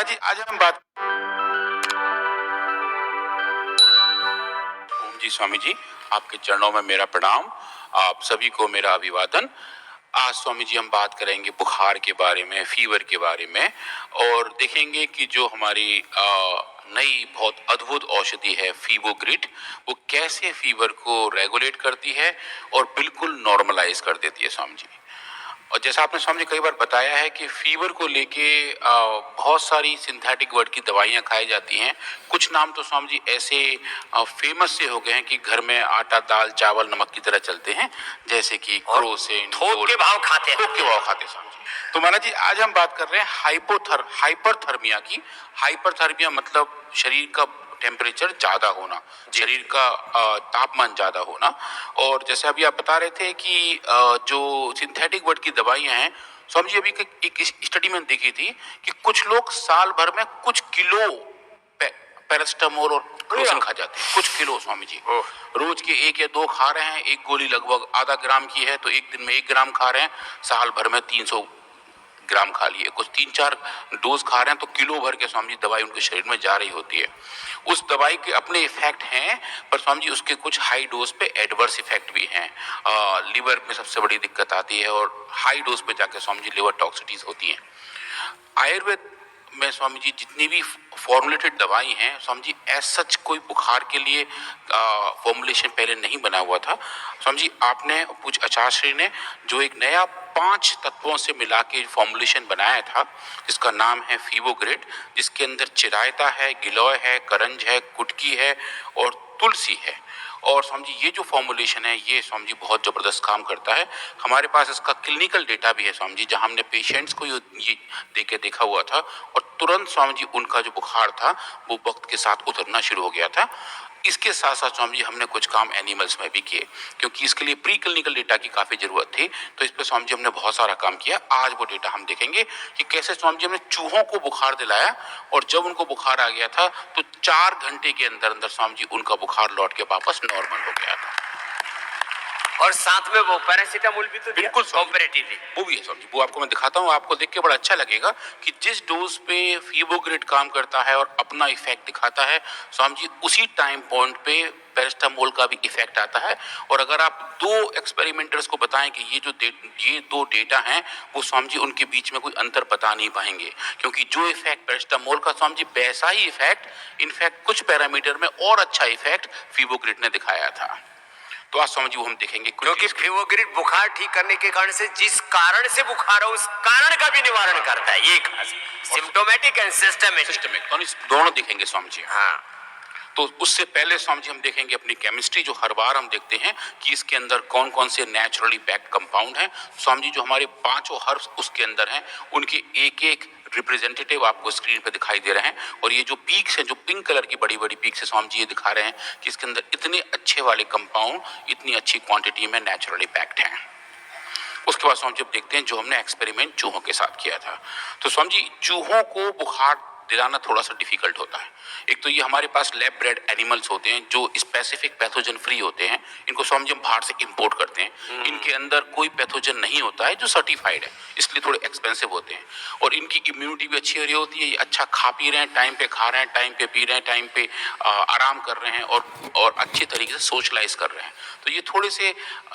जी आज हम बात ओम जी स्वामी जी, आपके चरणों में मेरा प्रणाम। आप सभी को मेरा अभिवादन। आज स्वामी जी हम बात करेंगे बुखार के बारे में, फीवर के बारे में, और देखेंगे कि जो हमारी नई बहुत अद्भुत औषधि है फीवोग्रिड, वो कैसे फीवर को रेगुलेट करती है और बिल्कुल नॉर्मलाइज कर देती है स्वामी जी। और जैसा आपने स्वामी जी कई बार बताया है कि फीवर को लेके बहुत सारी सिंथेटिक वर्ड की दवाइयाँ खाई जाती हैं। कुछ नाम तो स्वामी जी ऐसे फेमस से हो गए हैं कि घर में आटा दाल चावल नमक की तरह चलते हैं, जैसे कि क्रोसिन, थोक के भाव खाते हैं। थोक के भाव खाते हैं स्वामी जी। तो महाराज जी आज हम बात कर रहे हैं हाइपरथर्मिया की। हाइपरथर्मिया मतलब शरीर का टेम्परेचर ज्यादा होना, शरीर का तापमान ज्यादा होना। और जैसे अभी आप बता रहे थे कि जो सिंथेटिक वर्ड की दवाइयां हैं स्वामी जी, अभी एक स्टडी में देखी थी कि कुछ लोग साल भर में कुछ किलो पैरास्टामोल और क्रोसिन खा जाते हैं। कुछ किलो स्वामी जी, रोज के 1 या 2 खा रहे हैं। एक गोली लगभग आधा ग्राम की है तो एक दिन में 1 ग्राम खा रहे हैं, साल भर में 300 ग्राम खा लिए। कुछ 3-4 डोज खा रहे हैं तो किलो भर के स्वामी जी दवाई उनके शरीर में जा रही होती है। उस दवाई के अपने इफेक्ट हैं, पर स्वामी जी उसके कुछ हाई डोज पे एडवर्स इफेक्ट भी हैं। लिवर में सबसे बड़ी दिक्कत आती है और हाई डोज पे जाके स्वामी जी लिवर टॉक्सिटीज होती हैं। आयुर्वेद में स्वामी जी जितनी भी फॉर्मुलेटेड दवाई हैं स्वामी जी, एज सच कोई बुखार के लिए फॉर्मुलेशन पहले नहीं बना हुआ था। स्वामी जी आपने कुछ आचार्य ने जो एक नया 5 तत्वों से मिला के फॉर्मुलेशन बनाया था, जिसका नाम है फीवोग्रिड, जिसके अंदर चिरायता है, गिलोय है, करंज है, कुटकी है और तुलसी है। और स्वामी जी ये जो फॉर्मुलेशन है ये स्वामी जी बहुत जबरदस्त काम करता है। हमारे पास इसका क्लिनिकल डेटा भी है स्वामी जी, जहां हमने पेशेंट्स को ये देके देखा हुआ था और तुरंत स्वामी जी उनका जो बुखार था वो वक्त के साथ उतरना शुरू हो गया था। इसके साथ साथ स्वामी जी हमने कुछ काम एनिमल्स में भी किए, क्योंकि इसके लिए प्री क्लिनिकल डेटा की काफी जरूरत थी। तो इस पे स्वामी जी हमने बहुत सारा काम किया। आज वो डेटा हम देखेंगे कि कैसे स्वामी जी हमने चूहों को बुखार दिलाया और जब उनको बुखार आ गया था तो 4 घंटे के अंदर अंदर स्वामी जी उनका बुखार लौट के वापस नॉर्मल हो गया था। और साथ में वो पैरासीटामोल भी तो बिल्कुल कॉम्पैरेटिवली वो भी है स्वामी जी। वो आपको मैं दिखाता हूँ, आपको देख के बड़ा अच्छा लगेगा कि जिस डोज पे फीवोग्रिड काम करता है और अपना इफेक्ट दिखाता है स्वामी जी, उसी टाइम पॉइंट पे पैरास्टामोल का भी इफेक्ट आता है। और अगर आप 2 एक्सपेरिमेंटर्स को बताएं कि ये 2 डेटा हैं, वो स्वामी जी उनके बीच में कोई अंतर बता नहीं पाएंगे, क्योंकि जो इफेक्ट पैरास्टामोल का स्वामी जी वैसा ही इफेक्ट, इनफैक्ट कुछ पैरामीटर में और अच्छा इफेक्ट फीवोग्रिड ने दिखाया था। तो आज स्वामी जी वो हम देखेंगे, क्योंकि फीवोग्रिड बुखार ठीक करने के कारण से जिस कारण से बुखार हो उस कारण का भी निवारण करता है। ये खास सिम्प्टोमेटिक एंड सिस्टमेटिक दोनों देखेंगे स्वामी जी। हाँ, तो उससे पहले स्वामी जी हम देखेंगे अपनी केमिस्ट्री, जो हर बार हम देखते हैं कि इसके अंदर कौन कौन से नेचुरली पैक्ड कंपाउंड हैं। स्वामी जी जो हमारे 5 हर्ब्स उसके अंदर हैं उनके एक एक रिप्रेजेंटेटिव आपको स्क्रीन पे दिखाई दे रहे हैं। और ये जो पीक्स हैं, जो पिंक कलर की बड़ी बड़ी पीक्स है स्वामी जी, ये दिखा रहे हैं कि इसके अंदर इतने अच्छे वाले कंपाउंड इतनी अच्छी क्वांटिटी में नेचुरली पैक्ड हैं। उसके बाद स्वामी जी देखते हैं जो हमने एक्सपेरिमेंट चूहों के साथ किया था। तो स्वामी जी चूहों को बुखार दिलाना थोड़ा सा डिफिकल्ट होता है। एक तो ये हमारे पास लैब ब्रेड एनिमल्स होते हैं जो स्पेसिफिक पैथोजन फ्री होते हैं। इनको स्वामी जी हम बाहर से इंपोर्ट करते हैं। इनके अंदर कोई पैथोजन नहीं होता है जो सर्टिफाइड है, इसलिए थोड़े एक्सपेंसिव होते हैं। और इनकी इम्यूनिटी भी अच्छी हो रही होती है। ये अच्छा खा पी रहे हैं, टाइम पे खा रहे हैं, टाइम पे पी रहे हैं, टाइम पे आराम कर रहे हैं और अच्छे तरीके से सोशलाइज कर रहे हैं। तो ये थोड़े से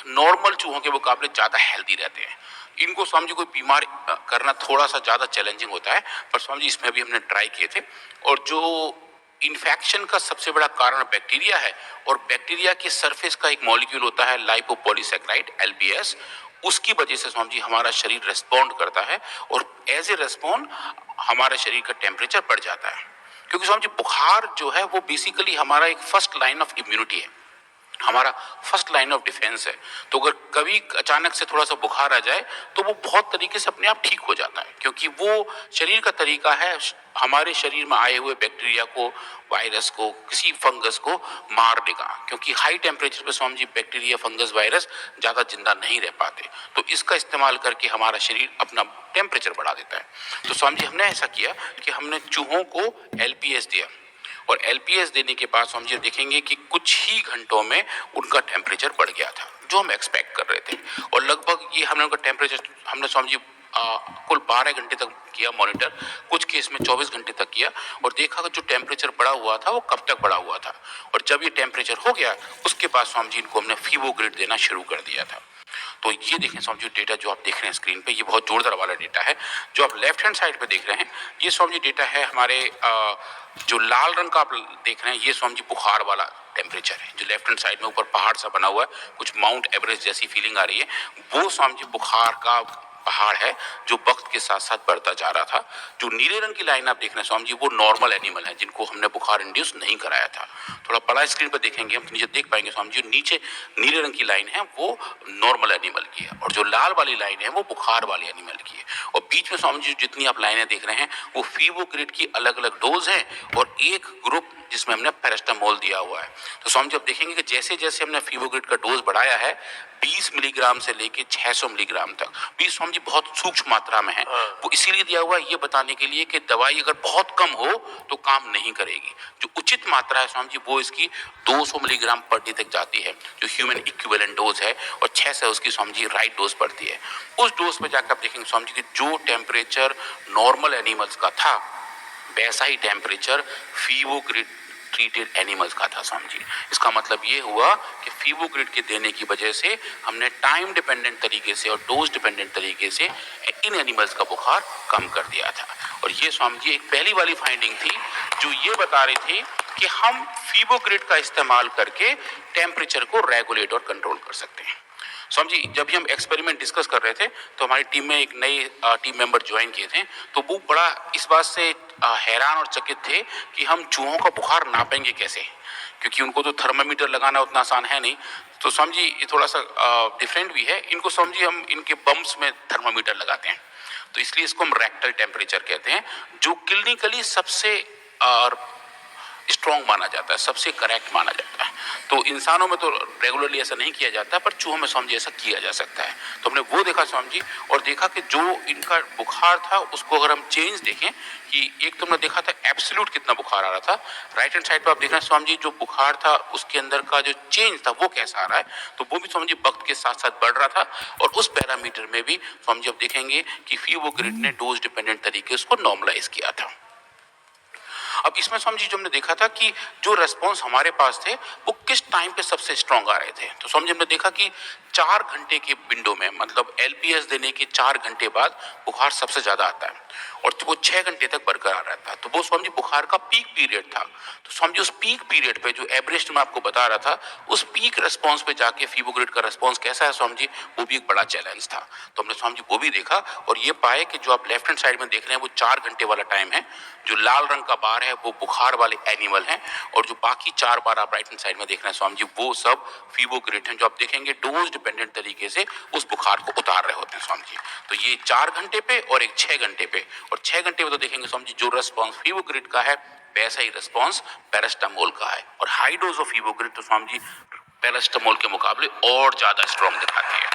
नॉर्मल चूहों के मुकाबले ज़्यादा हेल्दी रहते हैं। इनको स्वामी जी कोई बीमार करना थोड़ा सा ज़्यादा चैलेंजिंग होता है, पर स्वामी जी इसमें भी हमने ट्राई किए थे। और जो इन्फेक्शन का सबसे बड़ा कारण बैक्टीरिया है, और बैक्टीरिया के सरफेस का एक मॉलिक्यूल होता है लाइपोपॉलीसैकेराइड LPS, उसकी वजह से स्वामी जी हमारा शरीर रेस्पॉन्ड करता है और एज ए रेस्पॉन्ड हमारे शरीर का टेम्परेचर बढ़ जाता है। क्योंकि स्वामी जी बुखार जो है वो बेसिकली हमारा एक फर्स्ट लाइन ऑफ इम्यूनिटी है, हमारा फर्स्ट लाइन ऑफ डिफेंस है। तो अगर कभी अचानक से थोड़ा सा बुखार आ जाए तो वो बहुत तरीके से अपने आप ठीक हो जाता है, क्योंकि वो शरीर का तरीका है हमारे शरीर में आए हुए बैक्टीरिया को, वायरस को, किसी फंगस को मार देगा। क्योंकि हाई टेम्परेचर पे Swami ji bacteria, fungus, virus ज़्यादा जिंदा नहीं रह पाते। तो इसका इस्तेमाल करके हमारा शरीर अपना टेम्परेचर बढ़ा देता है। तो स्वामी जी हमने ऐसा किया कि हमने चूहों को LPS दिया, और LPS देने के बाद स्वामी जी देखेंगे कि कुछ ही घंटों में उनका टेम्परेचर बढ़ गया था, जो हम एक्सपेक्ट कर रहे थे। और लगभग ये हमने उनका टेम्परेचर हमने स्वामी जी कुल 12 घंटे तक किया मॉनिटर। कुछ केस इसमें 24 घंटे तक किया और देखा कि जो टेम्परेचर बढ़ा हुआ था वो कब तक बढ़ा हुआ था, और जब ये टेम्परेचर हो गया उसके बाद स्वामी जी इनको हमने फीवोग्रिड देना शुरू कर दिया था। तो ये देखें स्वामी जी डेटा जो आप देख रहे हैं स्क्रीन पे, ये बहुत जोरदार वाला डेटा है। जो आप लेफ्ट हैंड साइड पे देख रहे हैं ये स्वामी जी डेटा है हमारे जो लाल रंग का आप देख रहे हैं ये स्वामी जी बुखार वाला टेम्परेचर है। जो लेफ्ट हैंड साइड में ऊपर पहाड़ सा बना हुआ है, कुछ माउंट एवरेस्ट जैसी फीलिंग आ रही है, वो स्वामी जी बुखार का पहाड़ है जो वक्त के साथ साथ बढ़ता जा रहा था। जो नीले रंग की लाइन आप देख रहे हैं स्वामी जी वो नॉर्मल एनिमल है जिनको हमने बुखार इंड्यूस नहीं कराया था। थोड़ा बड़ा स्क्रीन पर देखेंगे हम तो नीचे देख पाएंगे स्वामी जी नीचे नीले रंग की लाइन है वो नॉर्मल एनिमल की है, और जो लाल वाली लाइन है वो बुखार वाली एनिमल की है, और बीच में स्वामी जी जितनी आप लाइनें देख रहे हैं वो फीवोग्रिड की अलग अलग डोज है और एक ग्रुप जिसमें हमने पैरास्टामोल दिया हुआ है। तो स्वामी जी आप देखेंगे कि जैसे जैसे हमने फीवोग्रिड का डोज बढ़ाया है 20 मिलीग्राम से लेके 600 मिलीग्राम तक, 20 स्वामी जी बहुत सूक्ष्म मात्रा में है, वो इसीलिए दिया हुआ है ये बताने के लिए कि दवाई अगर बहुत कम हो तो काम नहीं करेगी। जो उचित मात्रा है स्वामी जी वो इसकी 200 मिलीग्राम पर डे तक जाती है जो ह्यूमन इक्विवेलेंट डोज है, और 6 से उसकी स्वामी जी राइट डोज पड़ती है। उस डोज पे जाकर आप देखेंगे स्वामी जी कि जो टेम्परेचर नॉर्मल एनिमल्स का था वैसा ही टेम्परेचर फीवोग्रिड ट्रीटेड एनिमल्स का था स्वामी जी। इसका मतलब ये हुआ कि फीवोग्रिड के देने की वजह से हमने टाइम डिपेंडेंट तरीके से और डोज डिपेंडेंट तरीके से इन एनिमल्स का बुखार कम कर दिया था। और ये स्वामी जी एक पहली वाली फाइंडिंग थी जो ये बता रही थी कि हम फीवोग्रिड का इस्तेमाल करके टेम्परेचर को रेगुलेट और कंट्रोल कर सकते हैं। स्वामी जी जब भी हम एक्सपेरिमेंट डिस्कस कर रहे थे तो हमारी टीम में एक नए टीम मेंबर ज्वाइन किए थे, तो वो बड़ा इस बात से हैरान और चकित थे कि हम चूहों का बुखार नापेंगे कैसे, क्योंकि उनको तो थर्मामीटर लगाना उतना आसान है नहीं। तो स्वामी जी ये थोड़ा सा डिफरेंट भी है, इनको स्वामी जी हम इनके बम्स में थर्मामीटर लगाते हैं, तो इसलिए इसको हम रेक्टल टेम्परेचर कहते हैं, जो क्लिनिकली सबसे स्ट्रॉन्ग माना जाता है, सबसे करेक्ट माना जाता है। तो इंसानों में तो रेगुलरली ऐसा नहीं किया जाता, पर चूहों में स्वामी जी ऐसा किया जा सकता है। तो हमने वो देखा स्वामी जी, और देखा कि जो इनका बुखार था उसको अगर हम चेंज देखें कि एक तो हमने देखा था एब्सोल्यूट कितना बुखार आ रहा था, राइट हैंड साइड पर आप देख रहे हैं स्वामी जी जो बुखार था उसके अंदर का जो चेंज था वो कैसा आ रहा है, तो वो भी स्वामी जी वक्त के साथ साथ बढ़ रहा था। और उस पैरामीटर में भी स्वामी जी आप देखेंगे कि फीवोग्रिड ने डोज डिपेंडेंट तरीके उसको नॉर्मलाइज किया था। अब इसमें स्वामी जी जो हमने देखा था कि जो रेस्पॉन्स हमारे पास थे वो किस टाइम पे सबसे स्ट्रॉन्ग आ रहे थे, तो स्वामी जी हमने देखा कि 4 घंटे के विंडो में, मतलब एलपीएस देने के 4 घंटे बाद बुखार सबसे ज्यादा आता है और वो 6 घंटे तक बरकरार रहता है। तो वो स्वामी जी बुखार का पीक पीरियड था। तो स्वामी जी उस पीक पीरियड पे जो एवरेज मैं आपको बता रहा था उस पीक रेस्पॉन्स पे जाके फीवोग्रिड का रेस्पॉन्स कैसा है स्वामी जी, वो भी एक बड़ा चैलेंज था। तो हमने स्वामी जी वो भी देखा और ये पाए कि जो आप लेफ्ट हैंड साइड में देख रहे हैं वो 4 घंटे वाला टाइम है, जो लाल रंग का बार है वो बुखार वाले एनिमल हैं, और जो बाकी 4 बार आप राइट हैंड साइड में देख रहे हैं स्वामी जी वो सब फीवोग्रिड हैं, जो आप देखेंगे डोज डिपेंडेंट तरीके से उस बुखार को उतार रहे होते हैं स्वामी जी। तो ये 4 घंटे पे और एक 6 घंटे पे, और 6 घंटे में तो देखेंगे स्वामी जी जो रेस्पॉन्स फीवोग्रिड का है वैसा ही रेस्पॉन्स पैरास्टामोल का है, और हाई डोज ऑफ फीवोग्रिड तो स्वामी जी पैरास्टामोल के मुकाबले और ज्यादा स्ट्रॉन्ग दिखाती है।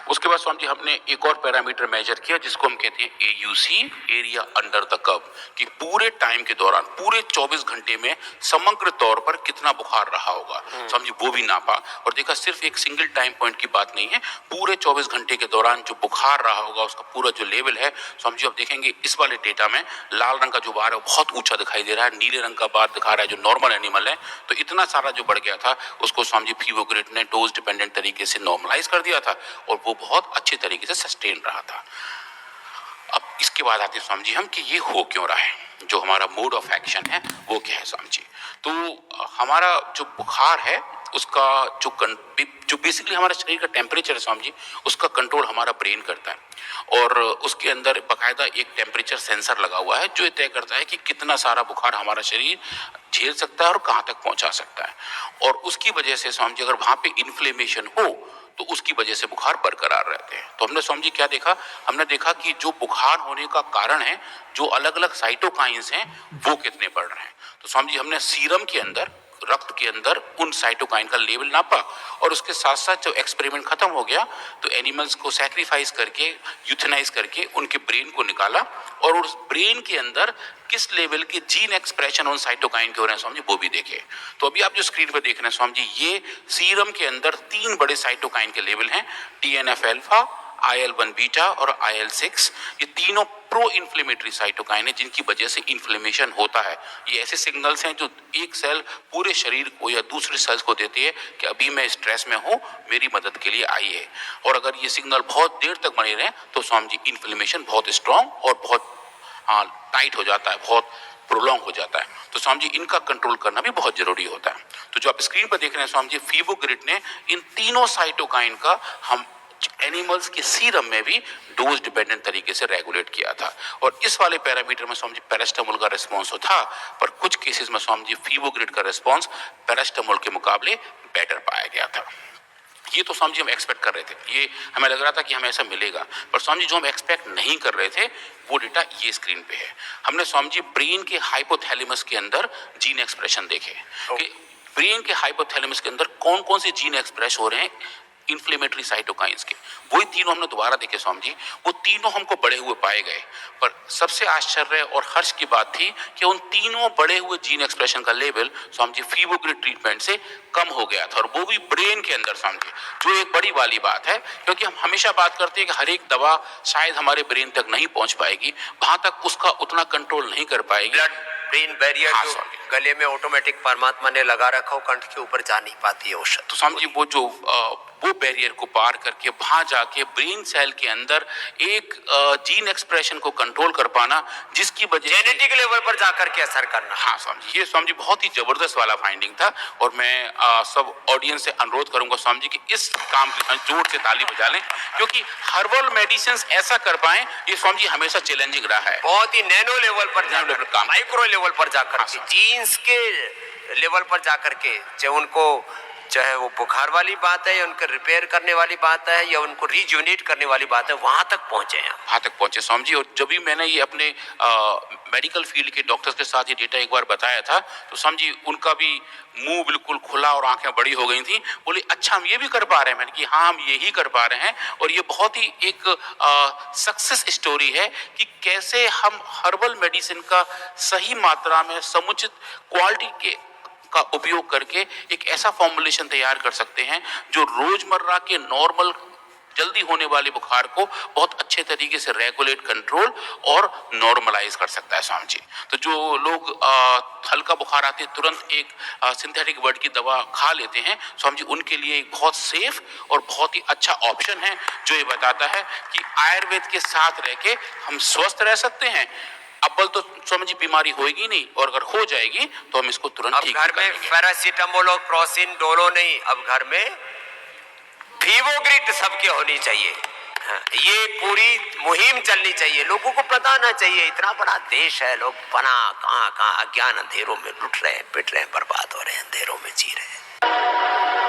उसके बाद स्वामी जी हमने एक और पैरामीटर मेजर किया जिसको हम कहते हैं AUC, area under the curve, कि पूरे टाइम के दौरान पूरे 24 घंटे में समग्र तौर पर कितना बुखार रहा होगा। स्वामी जी वो भी नापा और देखा सिर्फ एक सिंगल टाइम पॉइंट की बात नहीं है, पूरे 24 घंटे के दौरान जो बुखार रहा होगा उसका पूरा जो लेवल है स्वामी जी आप देखेंगे इस वाले डेटा में लाल रंग का जो बार है बहुत ऊंचा दिखाई दे रहा है, नीले रंग का बार दिखा रहा है जो नॉर्मल एनिमल है। तो इतना सारा जो बढ़ गया था उसको स्वामी जी फीवोग्रिड ने डोज डिपेंडेंट तरीके से नॉर्मलाइज कर दिया था और वो बहुत अच्छे तरीके से सस्टेन रहा था। अब इसके बाद आते हैं स्वामी जी हम कि ये हो क्यों रहा है, जो हमारा मोड ऑफ एक्शन है वो क्या है स्वामी जी। तो हमारा जो बुखार है उसका जो बेसिकली हमारे शरीर का टेम्परेचर है स्वामी जी उसका कंट्रोल हमारा ब्रेन करता है, और उसके अंदर बाकायदा एक टेम्परेचर सेंसर लगा हुआ है जो तय करता है कि कितना सारा बुखार हमारा शरीर झेल सकता है और कहाँ तक पहुंचा सकता है। और उसकी वजह से स्वामी जी अगर वहां पे इन्फ्लेमेशन हो तो उसकी वजह से बुखार बरकरार रहते हैं। तो हमने स्वामी जी क्या देखा, हमने देखा कि जो बुखार होने का कारण है जो अलग अलग साइटोकाइंस हैं वो कितने बढ़ रहे हैं। तो स्वामी जी हमने सीरम के अंदर रक्त के अंदर उन साइटोकाइन का लेवल नापा और उसके साथ साथ जब एक्सपेरिमेंट खत्म हो गया तो एनिमल्स को सैक्रिफाइस करके यूथेनाइज करके उनके ब्रेन को निकाला और उस ब्रेन के अंदर किस लेवल के जीन एक्सप्रेशन उन साइटोकाइन के हो रहे हैं स्वामी जी वो भी देखे। तो अभी आप जो स्क्रीन पर देख रहे हैं स्वामी जी ये सीरम के अंदर 3 बड़े साइटोकाइन के लेवल हैं, TNF अल्फा, IL-1 बीटा और IL-6। ये तीनों प्रो इन्फ्लेमेटरी साइटोकाइन है जिनकी वजह से इन्फ्लेमेशन होता है। ये ऐसे सिग्नल्स हैं जो एक सेल पूरे शरीर को या दूसरे सेल्स को देती है कि अभी मैं स्ट्रेस में हूँ, मेरी मदद के लिए आई है। और अगर ये सिग्नल बहुत देर तक बने रहें तो स्वामी जी इन्फ्लेमेशन बहुत स्ट्रांग और बहुत टाइट हो जाता है, बहुत प्रोलॉन्ग हो जाता है। तो स्वामी जी इनका कंट्रोल करना भी बहुत जरूरी होता है। तो जो आप स्क्रीन पर देख रहे हैं स्वामी जी, फीवोग्रिड ने इन तीनों साइटोकाइन का हम एनिमल्स के सीरम में भी डोज डिपेंडेंट तरीके से रेगुलेट किया था। और इस वाले पैरामीटर में स्वामी जी पैरास्टामोल का रिस्पॉन्स तो था, पर कुछ केसेस में स्वामी जी फीवोग्रिड का रिस्पॉन्स पैरास्टामोल के मुकाबले बेटर पाया गया था। ये तो स्वामी जी हम एक्सपेक्ट कर रहे थे, ये हमें लग रहा था कि हमें ऐसा मिलेगा, पर स्वामी जी जो हम एक्सपेक्ट नहीं कर रहे थे वो डेटा ये स्क्रीन पे है। हमने स्वामी जी ब्रेन के हाइपोथैलेमस के अंदर जीन एक्सप्रेशन देखे कि ब्रेन के हाइपोथैलेमस के अंदर कौन कौन से जीन एक्सप्रेस हो रहे हैं इन्फ्लेमेटरी साइटोकाइंस के। वही तीनों हमने दोबारा देखे स्वामी जी, वो तीनों हमको बढ़े हुए पाए गए। पर सबसे आश्चर्य और हर्ष की बात थी कि उन तीनों बढ़े हुए जीन एक्सप्रेशन का लेवल स्वामी जी फीवोग्रिड ट्रीटमेंट से कम हो गया था, और वो भी ब्रेन के अंदर स्वामी जी, जो एक बड़ी वाली बात है। क्योंकि हम हमेशा बात करते हैं कि हर एक दवा शायद हमारे ब्रेन तक नहीं पहुंच पाएगी, वहां तक उसका उतना कंट्रोल नहीं कर पाएगी। ब्रेन बैरियर जो गले में ऑटोमेटिक परमात्मा ने लगा रखा हो, कंठ के ऊपर जा नहीं पाती है औषध। तो स्वामी जी वो बैरियर को पार करके वहां जाके ब्रेन सेल के अंदर एक जीन एक्सप्रेशन को कंट्रोल कर पाना, जिसकी वजह जेनेटिक लेवल पर जाकर के असर करना। हाँ स्वामी जी, ये स्वामी जी बहुत ही जबरदस्त वाला फाइंडिंग था। और मैं सब ऑडियंस से अनुरोध करूंगा स्वामी जी कि इस काम की जोर से ताली बजा लें, क्योंकि हर्बल मेडिसिन ऐसा कर पाए ये स्वामी जी हमेशा चैलेंजिंग रहा है। बहुत ही नैनो लेवल पर जाकर, काम, माइक्रो लेवल पर जाकर के, जीन्स के लेवल पर जाकर के, चाहे उनको चाहे वो बुखार वाली बात है या उनको रिपेयर करने वाली बात है या उनको रिजुनेट करने वाली बात है, वहां तक पहुंचे हैं। वहां तक पहुंचे स्वामी जी। और जब भी मैंने ये अपने मेडिकल फील्ड के डॉक्टर्स के साथ ये डेटा एक बार बताया था तो स्वामी जी उनका भी मुंह बिल्कुल खुला और आंखें बड़ी हो गई थी। बोले अच्छा हम ये भी कर पा रहे हैं। मैंने कि हाँ हम यही कर पा रहे हैं, और ये बहुत ही एक सक्सेस स्टोरी है कि कैसे हम हर्बल मेडिसिन का सही मात्रा में समुचित क्वालिटी का उपयोग करके एक ऐसा फॉर्मुलेशन तैयार कर सकते हैं जो रोजमर्रा के नॉर्मल जल्दी होने वाले बुखार को बहुत अच्छे तरीके से रेगुलेट, कंट्रोल और नॉर्मलाइज कर सकता है स्वामी जी। तो जो लोग हल्का बुखार आते तुरंत एक सिंथेटिक वर्ड की दवा खा लेते हैं स्वामी जी, उनके लिए एक बहुत सेफ और बहुत ही अच्छा ऑप्शन है जो ये बताता है कि आयुर्वेद के साथ रह के हम स्वस्थ रह सकते हैं। अव्वल तो स्वामी जी बीमारी होगी नहीं, और अगर हो जाएगी तो हम इसको तुरंत ठीक कर लेंगे। घर में पैरासीटामोल और क्रोसिन डोलो नहीं, अब घर में फीवोग्रिड सबके होनी चाहिए। ये पूरी मुहिम चलनी चाहिए, लोगों को बताना चाहिए। इतना बड़ा देश है, लोग बना कहाँ कहाँ अज्ञान अंधेरों में लुट रहे हैं, पिट रहे हैं, बर्बाद हो रहे हैं, अंधेरों में जी रहे हैं।